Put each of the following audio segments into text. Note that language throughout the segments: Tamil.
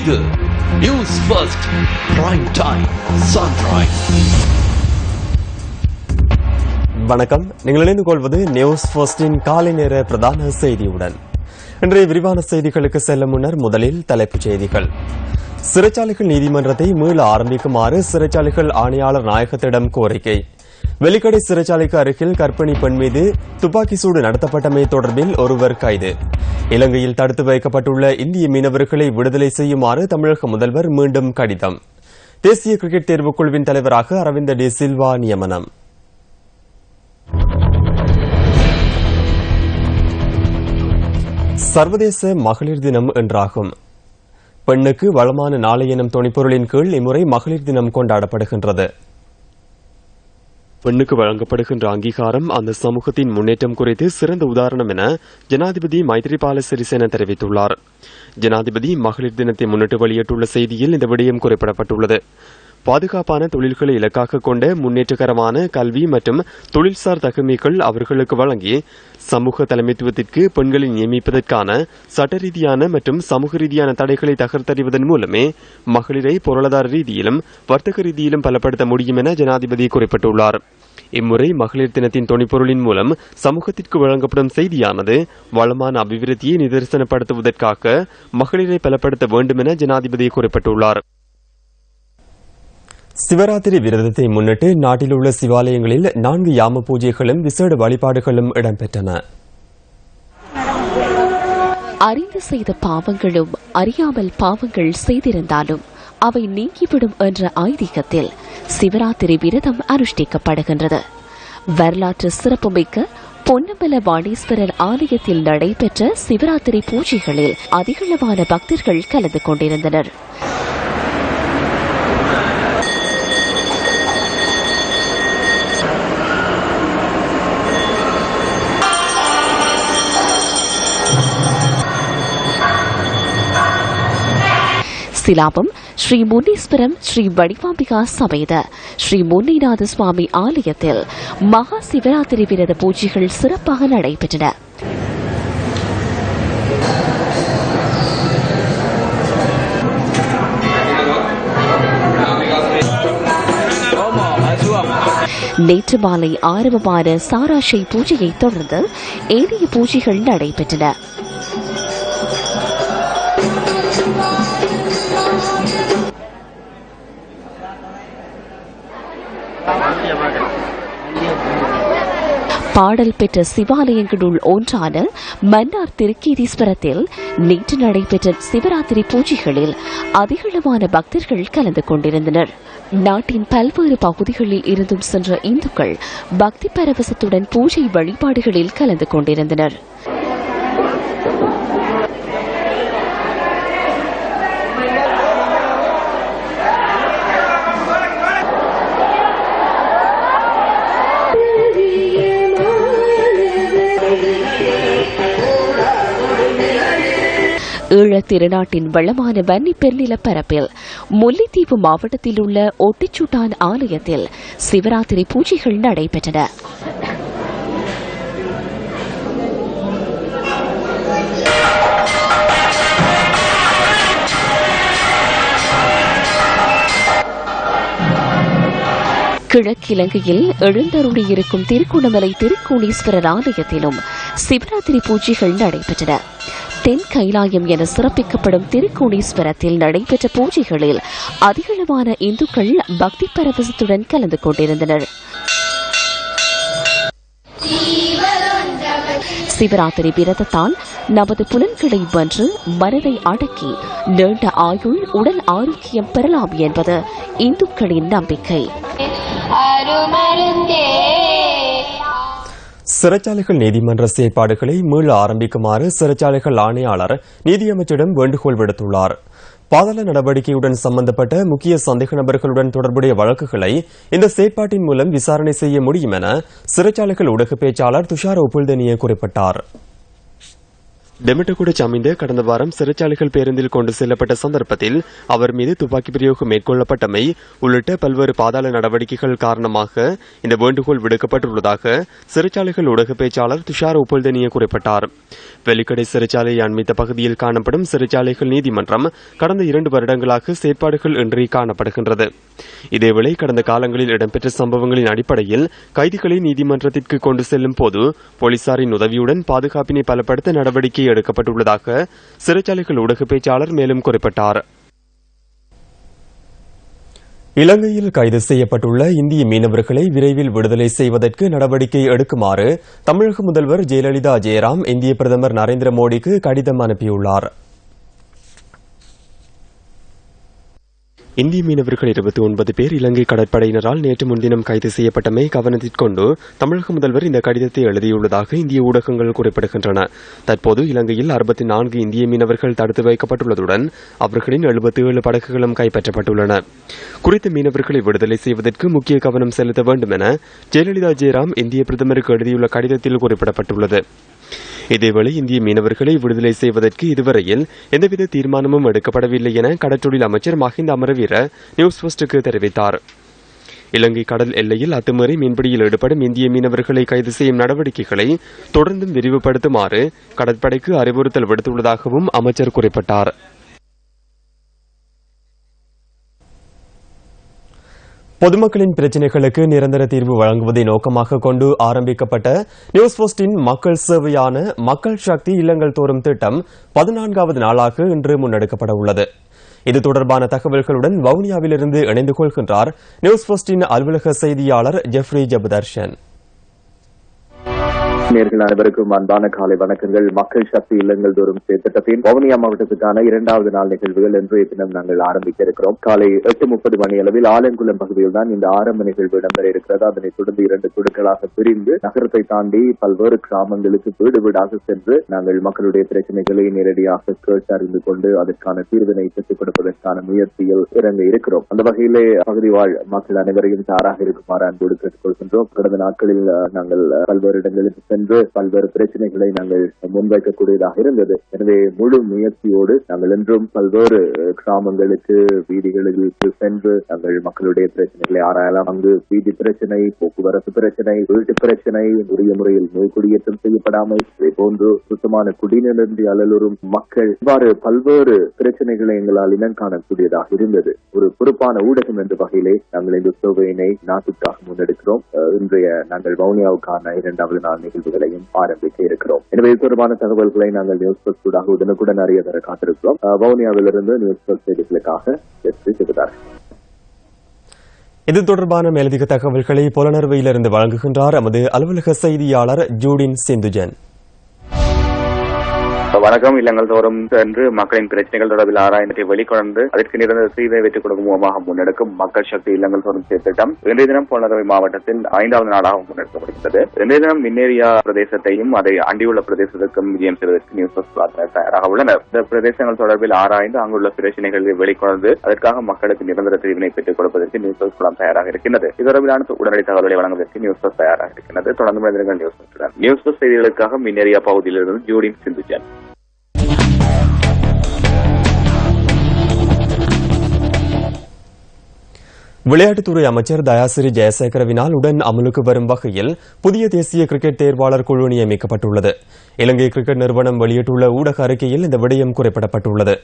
இது news first prime time sunrise. வணக்கம். நீங்கள் இணைந்து கொள்வது நியூஸ் ஃபர்ஸ்டின் காலை நேர பிரதான செய்தியுடன். இன்றைய விரிவான செய்திகளுக்கு செல்லும் முன்னர் முதலில் தலைப்புச் செய்திகள். சிறைச்சாலைகள் நீதிமன்றத்தை மீள ஆரம்பிக்குமாறு சிறைச்சாலைகள் ஆணையாளர் நாயகத்திடம் கோரிக்கை. வெலிக்கடை சிறைச்சாலைக்கு அருகில் கர்ப்பிணி பெண் மீது துப்பாக்கி சூடு நடத்தப்பட்டமை தொடர்பில் ஒருவர் கைது. இலங்கையில் தடுத்து வைக்கப்பட்டுள்ள இந்திய மீனவர்களை விடுதலை செய்யுமாறு தமிழக முதல்வர் மீண்டும் கடிதம். தேசிய கிரிக்கெட் தேர்வுக்குழுவின் தலைவராக அரவிந்த் டி சில்வா நியமனம். சர்வதேச மகளிர் தினம் இன்றாகும். பெண்ணுக்கு வளமான நாளை எனும் துணைப்பொருளின் கீழ் இம்முறை மகளிர் தினம் கொண்டாடப்படுகின்றது. பெண்ணுக்கு வழங்கப்படுகின்ற அங்கீகாரம் அந்த சமூகத்தின் முன்னேற்றம் குறித்து சிறந்த உதாரணம் என ஜனாதிபதி மைத்ரிபால சிறிசேன தெரிவித்துள்ளார். ஜனாதிபதி மகளிர் தினத்தை முன்னிட்டு வெளியிட்டுள்ள செய்தியில் இந்த விடயம் குறிப்பிடப்பட்டுள்ளது. பாதுகாப்பான தொழில்களை இலக்காக கொண்ட முன்னேற்றகரமான கல்வி மற்றும் தொழில்சார் தகமைகள் அவர்களுக்கு வழங்கி சமூக தலைமைத்துவத்திற்கு பெண்களை நியமிப்பதற்கான சட்ட ரீதியான மற்றும் சமூக ரீதியான தடைகளை தகர்த்தறிவதன் மூலமே மகளிரை பொருளாதார ரீதியிலும் வர்த்தக ரீதியிலும் பலப்படுத்த முடியும் என ஜனாதிபதி குறிப்பிட்டுள்ளார். இம்முறை மகளிர் தினத்தின் துணைப்பொருளின் மூலம் சமூகத்திற்கு வழங்கப்படும் செய்தியானது வளமான அபிவிருத்தியை நிதர்சனப்படுத்துவதற்காக மகளிரை பலப்படுத்த வேண்டும் என ஜனாதிபதி குறிப்பிட்டுள்ளார். சிவராத்திரி விரதத்தை முன்னிட்டு நாட்டில் உள்ள சிவாலயங்களில் 4 யாம பூஜைகளும் விசேட வழிபாடுகளும் இடம்பெற்றன. அறிந்து செய்த பாவங்களும் அறியாமல் பாவங்கள் செய்திருந்தாலும் அவை நீங்கிவிடும் என்ற ஐதீகத்தில் சிவராத்திரி விரதம் அனுஷ்டிக்கப்படுகின்றது. வரலாற்று சிறப்புமிக்க பொன்னம்பல வாணீஸ்வரர் ஆலயத்தில் நடைபெற்ற சிவராத்திரி பூஜைகளில் அதிகளவான பக்தர்கள் கலந்து கொண்டிருந்தனர். சிலாபம் ஸ்ரீ முன்னீஸ்வரம் ஸ்ரீ வடிவாம்பிகா சமேத ஸ்ரீ முன்னிநாத சுவாமி ஆலயத்தில் மகா சிவராத்திரி விரத பூஜைகள் சிறப்பாக நடைபெற்றன. நேற்று மாலை ஆரம்பமான சாராஷை பூஜையை தொடர்ந்து ஏனைய பூஜைகள் நடைபெற்றன. பாடல் பெற்ற சிவாலயங்களுள் ஒன்றான மன்னார் திருக்கேதீஸ்வரத்தில் நேற்று நடைபெற்ற சிவராத்திரி பூஜைகளில் அதிகளவான பக்தர்கள் கலந்து கொண்டிருந்தனர். நாட்டின் பல்வேறு பகுதிகளில் இருந்தும் சென்ற இந்துக்கள் பக்தி பரவசத்துடன் பூஜை வழிபாடுகளில் கலந்து கொண்டிருந்தனர். ஈழத் திருநாட்டின் வளமான வன்னி பெருநிலப்பரப்பில் முல்லைத்தீவு மாவட்டத்தில் உள்ள ஒட்டிச்சுட்டான் ஆலயத்தில் சிவராத்திரி பூஜைகள் நடைபெற்றன. கிழக்கிலங்கையில் எழுந்தருளியிருக்கும் திருகோணமலை திருக்கோணேஸ்வரர் ஆலயத்திலும் சிவராத்திரி பூஜைகள் நடைபெற்றன. தென் கைலாயம் என சிறப்பிக்கப்படும் திருக்கோணேஸ்வரத்தில் நடைபெற்ற பூஜைகளில் அதிகளவான இந்துக்கள் பக்தி பரவசத்துடன் கலந்து கொண்டிருந்தனர். சிவராத்திரி விரதத்தால் நமது புலன்களை வென்று மனதை அடக்கி நீண்ட ஆயுள் உடல் ஆரோக்கியம் பெறலாம் என்பது இந்துக்களின் நம்பிக்கை. சிறைச்சாலைகள் நீதிமன்ற செயற்பாடுகளை மீள ஆரம்பிக்குமாறு சிறைச்சாலைகள் ஆணையாளர் நீதியமைச்சரிடம் வேண்டுகோள் விடுத்துள்ளார். பாதாள நடவடிக்கையுடன் சம்பந்தப்பட்ட முக்கிய சந்தேக நபர்களுடன் தொடர்புடைய வழக்குகளை இந்த செயற்பாட்டின் மூலம் விசாரணை செய்ய முடியும் என சிறைச்சாலைகள் ஊடக பேச்சாளர் துஷார் உப்புல்தனிய குறிப்பிட்டார். டெமட்டகுட சமிந்த கடந்த வாரம் சிறைச்சாலைகள் பேருந்தில் கொண்டு செல்லப்பட்ட சந்தர்ப்பத்தில் அவர் மீது துப்பாக்கி பிரயோகம் மேற்கொள்ளப்பட்டமை உள்ளிட்ட பல்வேறு பாதாள நடவடிக்கைகள் காரணமாக இந்த வேண்டுகோள் விடுக்கப்பட்டுள்ளதாக சிறைச்சாலைகள் ஊடக பேச்சாளர் துஷார் உபல்தனிய குறிப்பிட்டார். வெலிக்கடை சிறைச்சாலையை அண்மித்த பகுதியில் காணப்படும் சிறைச்சாலைகள் நீதிமன்றம் கடந்த 2 வருடங்களாக செயற்பாடுகள் இன்றி காணப்படுகின்றது. இதேவேளை கடந்த காலங்களில் இடம்பெற்ற சம்பவங்களின் அடிப்படையில் கைதிகளை நீதிமன்றத்திற்கு கொண்டு செல்லும் போது போலீசாரின் உதவியுடன் பாதுகாப்பினை பலப்படுத்த நடவடிக்கை எடுக்கப்பட்டுள்ளதாக சிறைச்சாலைகள் ஊடக பேச்சாளர் மேலும் குறிப்பிட்டார். இலங்கையில் கைது செய்யப்பட்டுள்ள இந்திய மீனவர்களை விரைவில் விடுதலை செய்வதற்கு நடவடிக்கை எடுக்குமாறு தமிழக முதல்வர் ஜெயலலிதா ஜெயராம் இந்திய பிரதமர் நரேந்திர மோடிக்கு கடிதம் அனுப்பியுள்ளார். இந்திய மீனவர்கள் 29 பேர் இலங்கை கடற்படையினரால் நேற்று முன்தினம் கைது செய்யப்பட்டமை கவனத்திற்கொண்டு தமிழக முதல்வர் இந்த கடிதத்தை எழுதியுள்ளதாக இந்திய ஊடகங்கள் குறிப்பிடுகின்றன. தற்போது இலங்கையில் 64 இந்திய மீனவர்கள் தடுத்து வைக்கப்பட்டுள்ளதுடன் அவர்களின் 77 படகுகளும் கைப்பற்றப்பட்டுள்ளன. குறித்த மீனவர்களை விடுதலை செய்வதற்கு முக்கிய கவனம் செலுத்த வேண்டும் என ஜெயலலிதா ஜெயராம் இந்திய பிரதமருக்கு எழுதியுள்ள கடிதத்தில் குறிப்பிடப்பட்டுள்ளது. இதேவேளை இந்திய மீனவர்களை விடுதலை செய்வதற்கு இதுவரையில் எந்தவித தீர்மானமும் எடுக்கப்படவில்லை என கடற்றொழில் அமைச்சர் மஹிந்த அமரவீர நியூஸ் ஃபர்ஸ்டுக்கு தெரிவித்தார். இலங்கை கடல் எல்லையில் அத்துமீறி மீன்பிடியில் ஈடுபடும் இந்திய மீனவர்களை கைது செய்யும் நடவடிக்கைகளை தொடர்ந்தும் விரிவுபடுத்துமாறு கடற்படைக்கு அறிவுறுத்தல் விடுத்துள்ளதாகவும் அமைச்சர் குறிப்பிட்டார். பொதுமக்களின் பிரச்சினைகளுக்கு நிரந்தர தீர்வு வழங்குவதை நோக்கமாக கொண்டு ஆரம்பிக்கப்பட்ட நியூஸ் போஸ்டின் மக்கள் சேவையான மக்கள் சக்தி இல்லங்கள் தோறும் திட்டம் 14வது நாளாக இன்று முன்னெடுக்கப்பட உள்ளது. இது தொடர்பான தகவல்களுடன் வவுனியாவிலிருந்து இணைந்து கொள்கின்றார் நியூஸ் போஸ்டின் அலுவலக செய்தியாளர் ஜெஃப்ரி ஜபதர்ஷன். நேயர்கள் அனைவருக்கும் அன்பான காலை வணக்கங்கள். மக்கள் சக்தி இல்லங்கள் தோறும் திட்டத்தின் வவுனியா மாவட்டத்துக்கான 2வது நாள் நிகழ்வுகள் இன்றைய தினம் நாங்கள் ஆரம்பிக்க இருக்கிறோம். காலை 8:30 மணி அளவில் ஆலங்குளம் பகுதியில் தான் இந்த ஆரம்ப நிகழ்வு இடம்பெற இருக்கிறது. அதனைத் தொடர்ந்து 2 குழுக்களாக பிரிந்து நகரத்தை தாண்டி பல்வேறு கிராமங்களுக்கு வீடு வீடாக சென்று நாங்கள் மக்களுடைய பிரச்சனைகளை நேரடியாக கேட்டறிந்து கொண்டு அதற்கான தீர்வினை பெற்றுக் கொடுப்பதற்கான முயற்சியில் இறங்க இருக்கிறோம். அந்த வகையிலே பகுதி வாழ் மக்கள் அனைவரையும் தயாராக இருக்குமாறு அன்போடு கேட்டுக்கொள்கின்றோம். கடந்த நாட்களில் நாங்கள் பல்வேறு இடங்களுக்கு சென்று பல்வேறு பிரச்சனைகளை நாங்கள் முன்வைக்கக்கூடியதாக இருந்தது. எனவே முழு முயற்சியோடு நாங்கள் என்றும் பல்வேறு கிராமங்களுக்கு வீதிகளில் சென்று நாங்கள் மக்களுடைய பிரச்சனைகளை ஆராயலாம். அங்கு வீதி பிரச்சனை, போக்குவரத்து பிரச்சனை, வீட்டு பிரச்சனை, உரிய முறையில் குடியேற்றம் செய்யப்படாமல், இதே போன்று சுத்தமான குடிநீரின்றி அலலுறும் மக்கள், இவ்வாறு பல்வேறு பிரச்சனைகளை எங்களால் இனம் காணக்கூடியதாக இருந்தது. ஒரு பொறுப்பான ஊடகம் என்ற வகையிலே நாங்கள் இந்த சேவையினை நாட்டுக்காக முன்னெடுக்கிறோம். இன்றைய நாங்கள் வவுனியாவுக்கான 2வது நாள் நிகழ்வுகளையும் ஆரம்பிக்க இருக்கிறோம். எனவே இது தொடர்பான தகவல்களை நாங்கள் நியூஸ் பஸ்ட் ஊடாக உடனுக்குடன் அறிய தர காத்திருக்கிறோம். வவுனியாவிலிருந்து நியூஸ் பஸ்ட் செய்திகளுக்காக இது தொடர்பான மேலதிக தகவல்களை புலனர்வையிலிருந்து வழங்குகின்றார் எமது அலுவலக செய்தியாளர் ஜூடின் சிந்துஜன். வணக்கம். இல்லங்கள் தோறும் சென்று மக்களின் பிரச்சனைகள் தொடர்பில் ஆராய்ந்து வெளிக்கொண்டு அதற்கு நிரந்தர தீர்வை வெற்றி கொடுக்கும் முகமாக முன்னெடுக்கும் மக்கள் சக்தி இல்லங்கள் தோறும் திட்டம் இன்றைய தினம் புலனறுவை மாவட்டத்தில் 5வது நாளாக முன்னெடுக்கப்படுகிறது. இன்றைய தினம் மின்னேரியா பிரதேசத்தையும் அதை அண்டியுள்ள பிரதேசத்திற்கும் விஜயம் செய்வதற்கு நியூஸ் தயாராக உள்ளனர். இந்த பிரதேசங்கள் தொடர்பில் ஆராய்ந்து அங்குள்ள பிரச்சனைகளை வெளிக்கொண்டு அதற்காக மக்களுக்கு நிரந்தர தீர்வினை பெற்றுக் கொடுப்பதற்கு நியூஸ் குழாம் தயாராக இருக்கின்றது. இது தொடர்பிலான உடனடி தகவல்களை வழங்குவதற்கு நியூஸ் தயாராக இருக்கின்றது. தொடர்ந்து மனிதர்கள் நியூஸ் செய்திகளுக்காக மின்னேரியா பகுதியிலிருந்து ஜூடின் சிந்துஜன். விளையாட்டுத்துறை அமைச்சர் தயாசிறி ஜெயசேகரவினால் உடன் அமலுக்கு வரும் வகையில் புதிய தேசிய கிரிக்கெட் தேர்வாளர் குழு நியமிக்கப்பட்டுள்ளது. இலங்கை கிரிக்கெட் நிறுவனம் வெளியிட்டுள்ள ஊடக அறிக்கையில் இந்த விடயம் குறிப்பிடப்பட்டுள்ளது.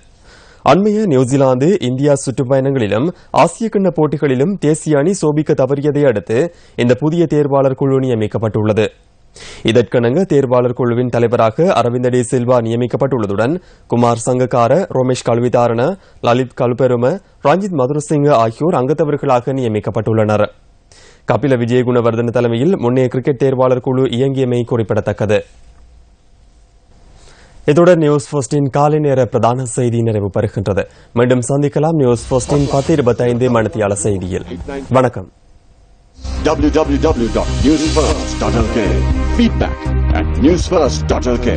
அண்மைய நியூசிலாந்து, இந்தியா சுற்றுப்பயணங்களிலும் ஆசிய கிண்ண போட்டிகளிலும் தேசிய அணி சோபிக்க தவறியதை அடுத்து இந்த புதிய தேர்வாளர் குழு நியமிக்கப்பட்டுள்ளது. இதற்கெனங்க தேர்வாளர் குழுவின் தலைவராக அரவிந்த டி சில்வா நியமிக்கப்பட்டுள்ளதுடன் குமார் சங்கக்கார, ரோமேஷ் கல்விதாரண, லலித் கல்பெரும, ரஞ்சித் மதுரசிங்க ஆகியோர் அங்கத்தவர்களாக நியமிக்கப்பட்டுள்ளனர். கபில விஜயகுணவர்தன தலைமையில் முன்னைய கிரிக்கெட் தேர்வாளர் குழு இயங்கியமை குறிப்பிடத்தக்கது. இத்துடன் நியூஸ் ஃபர்ஸ்டின் காலை நேர பிரதான செய்தி நிறைவு பெறுகின்றது. மீண்டும் சந்திக்கலாம் நியூஸ் ஃபர்ஸ்டின் 10:25 மணித்தியால செய்தியில். வணக்கம். www.newsfirst.lk. Feedback at newsfirst.lk.